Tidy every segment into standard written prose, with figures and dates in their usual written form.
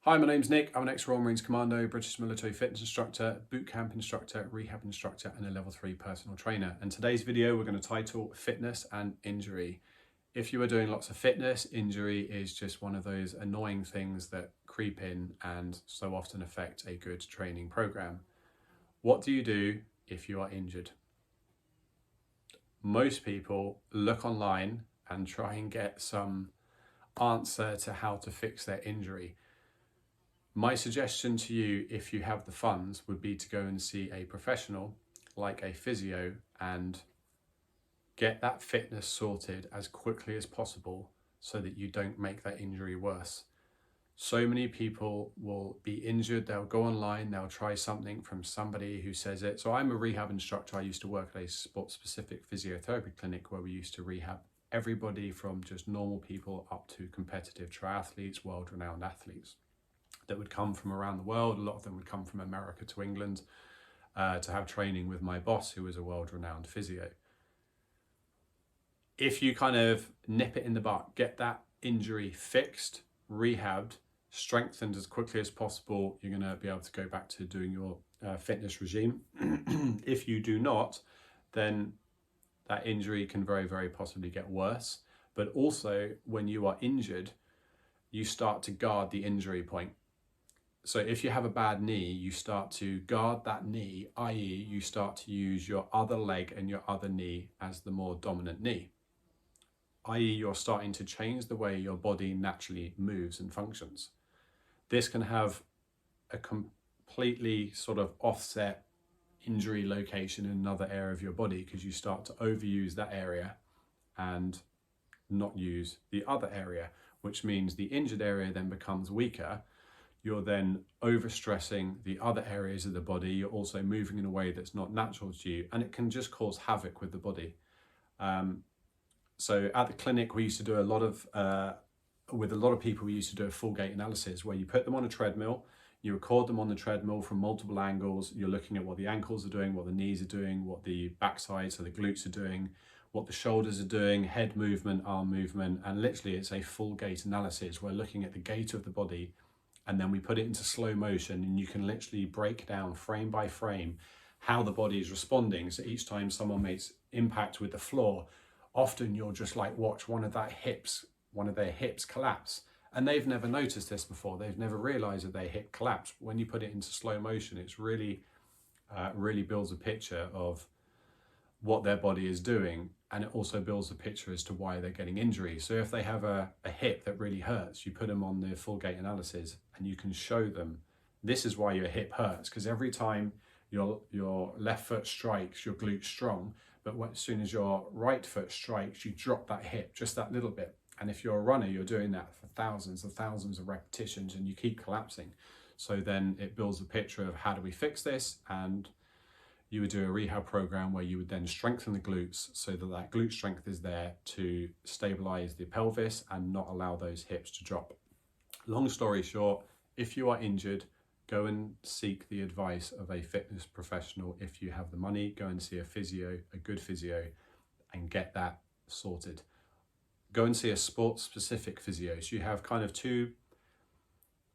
Hi, my name's Nick. I'm an ex-Royal Marines Commando, British military fitness instructor, boot camp instructor, rehab instructor, and a level 3 personal trainer. And today's video we're going to title Fitness and Injury. If you are doing lots of fitness, injury is just one of those annoying things that creep in and so often affect a good training program. What do you do if you are injured? Most people look online and try and get some answer to how to fix their injury. My suggestion to you, if you have the funds, would be to go and see a professional like a physio and get that fitness sorted as quickly as possible so that you don't make that injury worse. So many people will be injured, they'll go online, they'll try something from somebody who says it. So I'm a rehab instructor. I used to work at a sport-specific physiotherapy clinic where we used to rehab everybody from just normal people up to competitive triathletes, world-renowned athletes that would come from around the world. A lot of them would come from America to England to have training with my boss, who was a world-renowned physio. If you kind of nip it in the bud, get that injury fixed, rehabbed, strengthened as quickly as possible, you're going to be able to go back to doing your fitness regime. If you do not, then that injury can very, very possibly get worse. But also, when you are injured, you start to guard the injury point. So if you have a bad knee, you start to guard that knee, i.e. you start to use your other leg and your other knee as the more dominant knee, i.e. you're starting to change the way your body naturally moves and functions. This can have a completely sort of offset injury location in another area of your body because you start to overuse that area and not use the other area, which means the injured area then becomes weaker. You're then overstressing the other areas of the body. You're also moving in a way that's not natural to you, and it can just cause havoc with the body. So at the clinic, we used to do a lot of, with a lot of people, we used to do a full gait analysis where you put them on a treadmill, you record them on the treadmill from multiple angles. You're looking at what the ankles are doing, what the knees are doing, what the backside, so the glutes are doing, what the shoulders are doing, head movement, arm movement, and literally it's a full gait analysis. We're looking at the gait of the body, and then we put it into slow motion, and you can literally break down frame by frame how the body is responding. So each time someone makes impact with the floor, often you'll just like watch one of their hips collapse, and they've never noticed this before. They've never realized that their hip collapsed. When you put it into slow motion, it's really builds a picture of what their body is doing, and it also builds a picture as to why they're getting injuries. So if they have a hip that really hurts, you put them on the full gait analysis and you can show them this is why your hip hurts, because every time your left foot strikes, your glute's strong, but as soon as your right foot strikes, you drop that hip just that little bit. And if you're a runner, you're doing that for thousands of repetitions and you keep collapsing. So then it builds a picture of how do we fix this, and you would do a rehab program where you would then strengthen the glutes so that that glute strength is there to stabilize the pelvis and not allow those hips to drop. Long story short, if you are injured, go and seek the advice of a fitness professional. If you have the money, go and see a physio, a good physio, and get that sorted. Go and see a sports-specific physio. So you have kind of two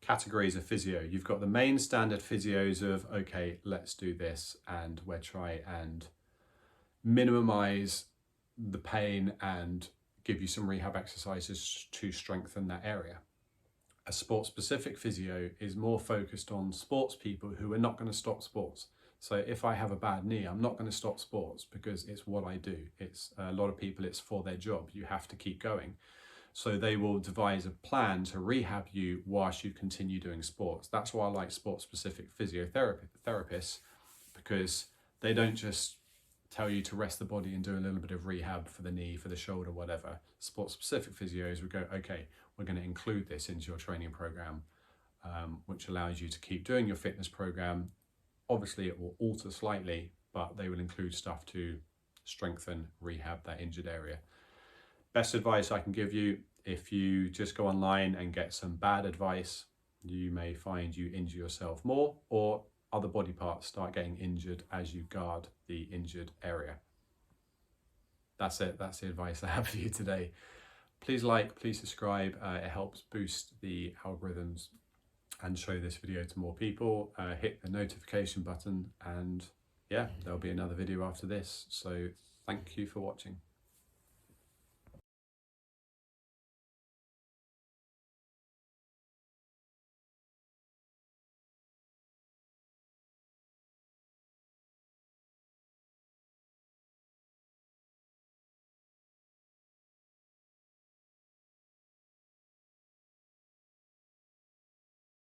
categories of physio. You've got the main standard physios of, okay, let's do this, and we'll try and minimize the pain and give you some rehab exercises to strengthen that area. A sports-specific physio is more focused on sports people who are not going to stop sports. So if I have a bad knee, I'm not going to stop sports because it's what I do. It's a lot of people, it's for their job. You have to keep going. So they will devise a plan to rehab you whilst you continue doing sports. That's why I like sports-specific physiotherapists, because they don't just tell you to rest the body and do a little bit of rehab for the knee, for the shoulder, whatever. Sports-specific physios would go, okay, we're going to include this into your training program, which allows you to keep doing your fitness program. Obviously, it will alter slightly, but they will include stuff to strengthen, rehab that injured area. Best advice I can give you, if you just go online and get some bad advice, you may find you injure yourself more, or other body parts start getting injured as you guard the injured area. That's it. That's the advice I have for you today. Please like, please subscribe. It helps boost the algorithms and show this video to more people. Hit the notification button, and yeah, there'll be another video after this. So thank you for watching.